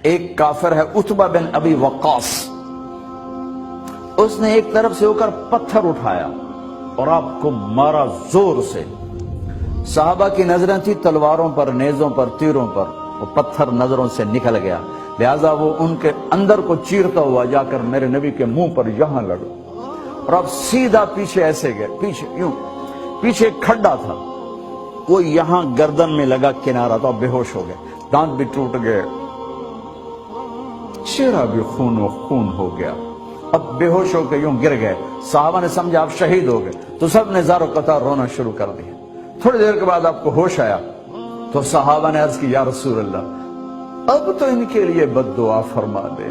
ایک کافر ہے عتبہ بن ابی وقاص، اس نے ایک طرف سے ہو کر پتھر اٹھایا اور آپ کو مارا زور سے۔ صحابہ کی نظریں تھی تلواروں پر، نیزوں پر، تیروں پر، وہ پتھر نظروں سے نکل گیا، لہذا وہ ان کے اندر کو چیرتا ہوا جا کر میرے نبی کے منہ پر یہاں لڑا، اور اب سیدھا پیچھے ایسے گئے، پیچھے یوں، پیچھے ایک کھڈا تھا، وہ یہاں گردن میں لگا کنارہ، تو اب بے ہوش ہو گئے، دانت بھی ٹوٹ گئے، چہرہ بھی خون و خون ہو گیا، اب بے ہوش ہو کے یوں گر گئے۔ صحابہ نے سمجھا آپ شہید ہو گئے، تو سب نے زار و قطار رونا شروع کر دیا۔ تھوڑی دیر کے بعد آپ کو ہوش آیا تو صحابہ نے عرض کی یا رسول اللہ اب تو ان کے لیے بد دعا فرما دے،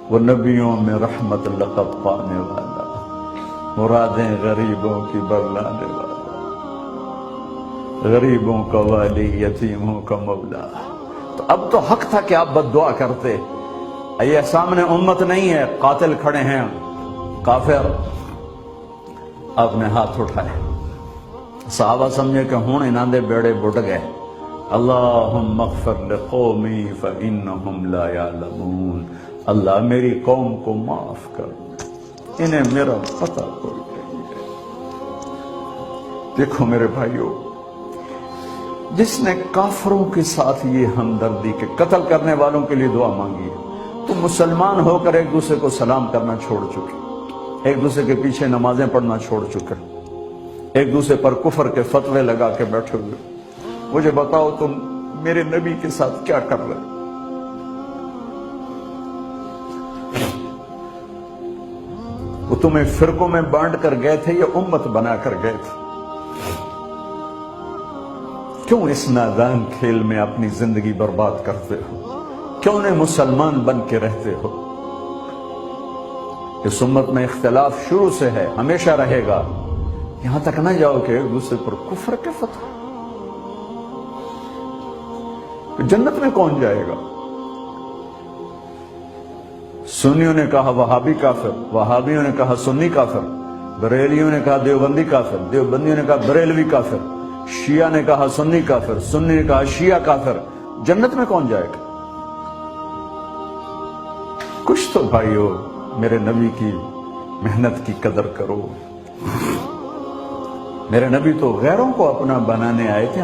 وہ نبیوں میں رحمت لقب پانے والا، مرادیں غریبوں کی برلانے والا، غریبوں کا والی، یتیموں کا مولا۔ تو اب تو حق تھا کہ آپ بد دعا کرتے۔ یہ سامنے امت نہیں ہے، قاتل کھڑے ہیں، کافر۔ آپ نے ہاتھ اٹھائے، صحابہ سمجھے کہ ہوں انہاں دے بیڑے بڑھ گئے۔ اللہم اغفر لقومی فإنہم لا یعلمون، اللہ میری قوم کو معاف کر، انہیں میرا پتہ کوئی نہیں ہے۔ دیکھو میرے بھائیو، جس نے کافروں کے ساتھ یہ ہمدردی کے قتل کرنے والوں کے لیے دعا مانگی ہے، تو مسلمان ہو کر ایک دوسرے کو سلام کرنا چھوڑ چکے، ایک دوسرے کے پیچھے نمازیں پڑھنا چھوڑ چکے، ایک دوسرے پر کفر کے فتوے لگا کے بیٹھے ہوئے۔ مجھے بتاؤ تم میرے نبی کے ساتھ کیا کر رہے؟ وہ تمہیں فرقوں میں بانٹ کر گئے تھے یا امت بنا کر گئے تھے؟ کیوں اس نادان کھیل میں اپنی زندگی برباد کرتے ہو؟ کیوں نے مسلمان بن کے رہتے ہو؟ اس امت میں اختلاف شروع سے ہے، ہمیشہ رہے گا، یہاں تک نہ جاؤ کہ ایک دوسرے پر کفر کے فتوے۔ جنت میں کون جائے گا؟ سنیوں نے کہا وہابی کافر، وہابیوں نے کہا سنی کافر، بریلیوں نے کہا دیوبندی کافر، دیوبندیوں نے کہا بریلوی کافر، شیعہ نے کہا سنی کافر، سنی نے کہا شیعہ کافر۔ جنت میں کون جائے گا؟ کچھ تو بھائیو میرے نبی کی محنت کی قدر کرو۔ میرے نبی تو غیروں کو اپنا بنانے آئے تھے،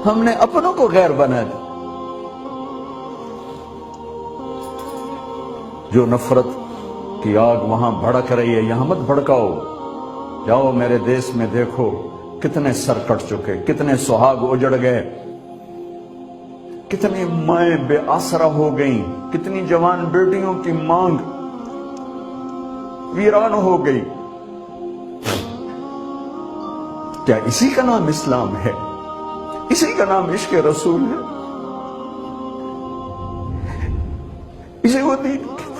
ہم نے اپنوں کو غیر بنا دیا۔ جو نفرت کی آگ وہاں بھڑک رہی ہے، یہاں مت بھڑکاؤ۔ جاؤ میرے دیس میں دیکھو کتنے سر کٹ چکے، کتنے سہاگ اجڑ گئے، کتنی مائیں بے آسرا ہو گئیں، کتنی جوان بیٹیوں کی مانگ ویران ہو گئی۔ کیا اسی کا نام اسلام ہے؟ اسی کا نام عشق رسول ہے؟ اسے وہ دین کہتے ہیں؟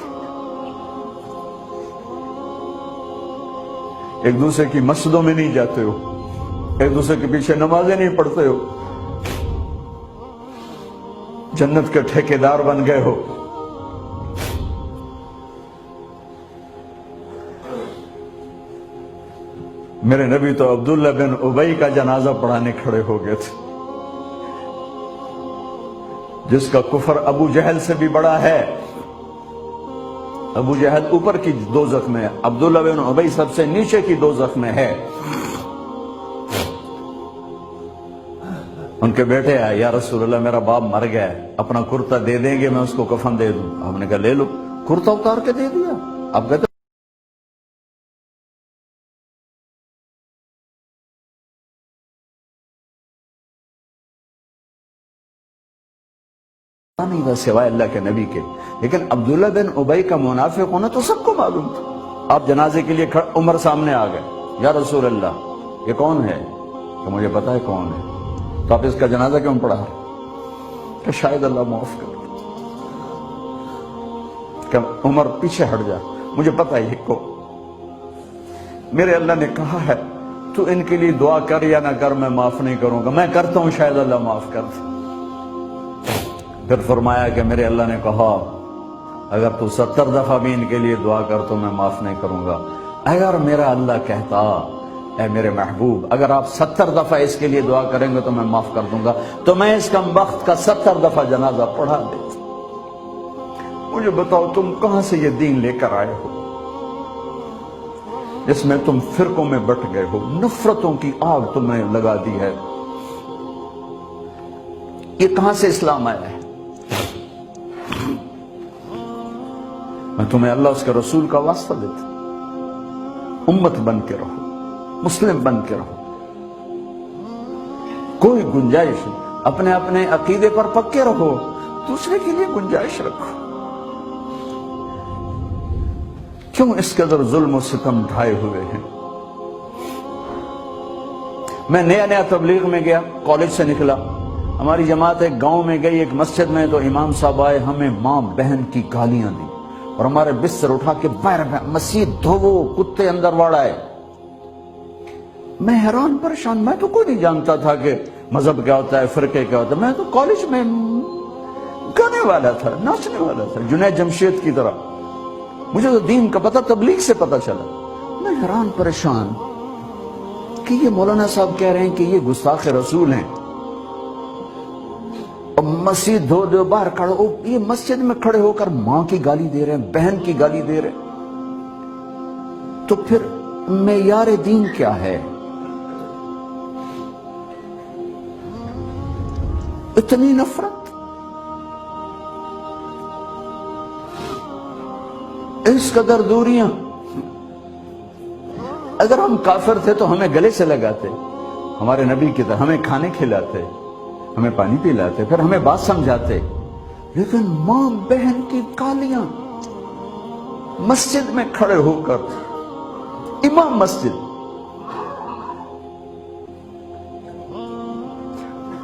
ایک دوسرے کی مسجدوں میں نہیں جاتے ہو، ایک دوسرے کے پیچھے نمازیں نہیں پڑھتے ہو، جنت کے ٹھیکیدار بن گئے ہو۔ میرے نبی تو عبداللہ بن ابی کا جنازہ پڑھانے کھڑے ہو گئے تھے، جس کا کفر ابو جہل سے بھی بڑا ہے۔ ابو جہل اوپر کی دوزخ میں ہے، عبداللہ بن ابی سب سے نیچے کی دوزخ میں ہے۔ ان کے بیٹے آئے، یا رسول اللہ میرا باپ مر گیا ہے، اپنا کرتا دے دیں گے، میں اس کو کفن دے دوں۔ آپ نے کہا لے لو، کرتا اتار کے دے دیا۔ آپ کہتے نہیں تھا سوائے اللہ کے نبی کے، لیکن عبداللہ بن ابی کا منافق ہونا تو سب کو معلوم تھا۔ آپ جنازے کے لیے عمر سامنے آ گئے، یا رسول اللہ یہ کون ہے؟ کہ مجھے پتا ہے کون ہے، تو آپ اس کا جنازہ کیوں پڑھا رہے؟ کہ شاید اللہ معاف کر۔ کہ عمر پیچھے ہٹ جا، مجھے پتا ہے کو، میرے اللہ نے کہا ہے تو ان کے لیے دعا کر یا نہ کر، میں معاف نہیں کروں گا، میں کرتا ہوں شاید اللہ معاف کر دے۔ پھر فرمایا کہ میرے اللہ نے کہا اگر تو 70 دفعہ بھی ان کے لیے دعا کر تو میں معاف نہیں کروں گا۔ اگر میرا اللہ کہتا اے میرے محبوب اگر آپ 70 دفعہ اس کے لیے دعا کریں گے تو میں معاف کر دوں گا، تو میں اس کم بخت کا 70 دفعہ جنازہ پڑھا دیتا۔ مجھے بتاؤ تم کہاں سے یہ دین لے کر آئے ہو جس میں تم فرقوں میں بٹ گئے ہو، نفرتوں کی آگ تم نے لگا دی ہے، یہ کہاں سے اسلام آیا ہے؟ میں تمہیں اللہ اس کے رسول کا واسطہ دیتا ہوں، امت بن کے رہو، مسلم بن کے رہو، کوئی گنجائش نہیں، اپنے اپنے عقیدے پر پکے رہو، دوسرے کے لیے گنجائش رکھو۔ کیوں اس قدر ظلم و ستم ڈھائے ہوئے ہیں؟ میں نیا تبلیغ میں گیا، کالج سے نکلا، ہماری جماعت ایک گاؤں میں گئی، ایک مسجد میں، تو امام صاحب آئے، ہمیں ماں بہن کی گالیاں دی اور ہمارے بستر اٹھا کے باہر مسجد دھوو، کتے اندر واڑائے۔ میں حیران پریشان، میں تو کوئی نہیں جانتا تھا کہ مذہب کیا ہوتا ہے، فرقے کیا ہوتا ہے، میں تو کالج میں گانے والا تھا، ناچنے والا تھا، جنید جمشید کی طرح، مجھے تو دین کا پتہ تبلیغ سے پتہ چلا۔ میں حیران پریشان کہ یہ مولانا صاحب کہہ رہے ہیں کہ یہ گستاخ رسول ہیں، اور مسجد دھو دو باہر کھڑے ہو، یہ مسجد میں کھڑے ہو کر ماں کی گالی دے رہے ہیں، بہن کی گالی دے رہے ہیں، تو پھر معیار دین کیا ہے؟ اتنی نفرت، اس قدر دوریاں۔ اگر ہم کافر تھے تو ہمیں گلے سے لگاتے، ہمارے نبی کی طرح ہمیں کھانے کھلاتے، ہمیں پانی پلاتے، پھر ہمیں بات سمجھاتے، لیکن ماں بہن کی گالیاں، مسجد میں کھڑے ہو کر، امام مسجد۔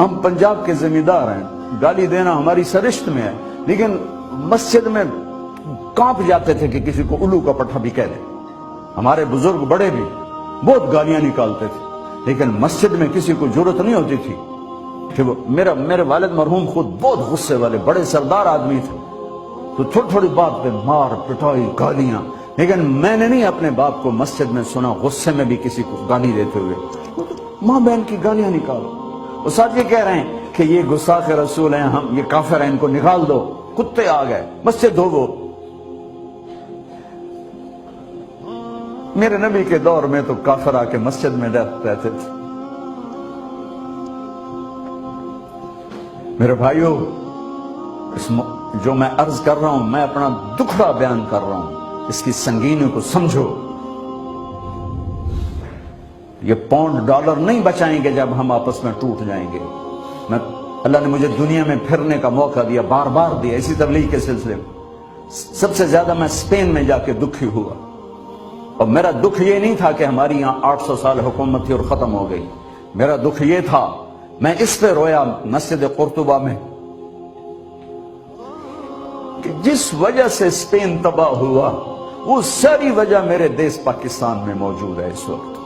ہم پنجاب کے زمیندار ہیں، گالی دینا ہماری سرشت میں ہے، لیکن مسجد میں کانپ جاتے تھے کہ کسی کو الو کا پٹھا بھی کہہ دیں۔ ہمارے بزرگ بڑے بھی بہت گالیاں نکالتے تھے، لیکن مسجد میں کسی کو ضرورت نہیں ہوتی تھی کہ میرے والد مرحوم خود بہت غصے والے بڑے سردار آدمی تھے، تو تھوڑی تھوڑی بات پہ مار پٹائی گالیاں، لیکن میں نے نہیں اپنے باپ کو مسجد میں سنا غصے میں بھی کسی کو گالی دیتے ہوئے۔ ماں بہن کی گالیاں نکالو، وہ ساتھ یہ کہہ رہے ہیں کہ یہ گستاخ رسول ہیں، ہم یہ کافر ہیں، ان کو نکال دو، کتے آ گئے، مسجد دھوو۔ میرے نبی کے دور میں تو کافر آ کے مسجد میں رہتے تھے۔ میرے بھائیو، جو میں عرض کر رہا ہوں، میں اپنا دکھڑا بیان کر رہا ہوں، اس کی سنگینی کو سمجھو۔ یہ پاؤنڈ ڈالر نہیں بچائیں گے جب ہم آپس میں ٹوٹ جائیں گے۔ اللہ نے مجھے دنیا میں پھرنے کا موقع دیا، بار بار دیا، اسی تبلیغ کے سلسلے میں۔ سب سے زیادہ میں اسپین میں جا کے دکھی ہوا، اور میرا دکھ یہ نہیں تھا کہ ہماری یہاں 800 سال حکومت تھی اور ختم ہو گئی، میرا دکھ یہ تھا، میں اس پہ رویا مسجد قرطبہ میں، کہ جس وجہ سے اسپین تباہ ہوا، وہ ساری وجہ میرے دیس پاکستان میں موجود ہے اس وقت،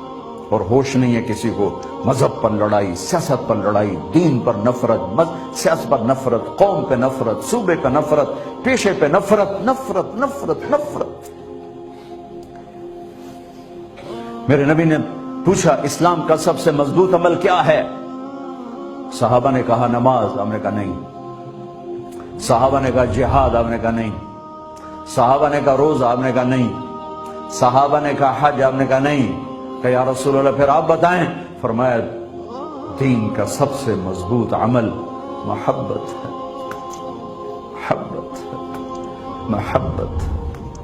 اور ہوش نہیں ہے کسی کو۔ مذہب پر لڑائی، سیاست پر لڑائی، دین پر نفرت، سیاست پر نفرت، قوم پہ نفرت، صوبے پہ نفرت، پیشے پہ نفرت، نفرت نفرت نفرت۔ میرے نبی نے پوچھا اسلام کا سب سے مضبوط عمل کیا ہے؟ صحابہ نے کہا نماز، آپ نے کہا نہیں۔ صحابہ نے کہا جہاد، آپ نے کہا نہیں۔ صحابہ نے کہا روزہ، آپ نے کہا نہیں۔ صحابہ نے کہا حج، آپ نے کہا نہیں۔ کہ یا رسول اللہ پھر آپ بتائیں؟ فرمایا دین کا سب سے مضبوط عمل محبت ہے، محبت ہے، محبت ہے۔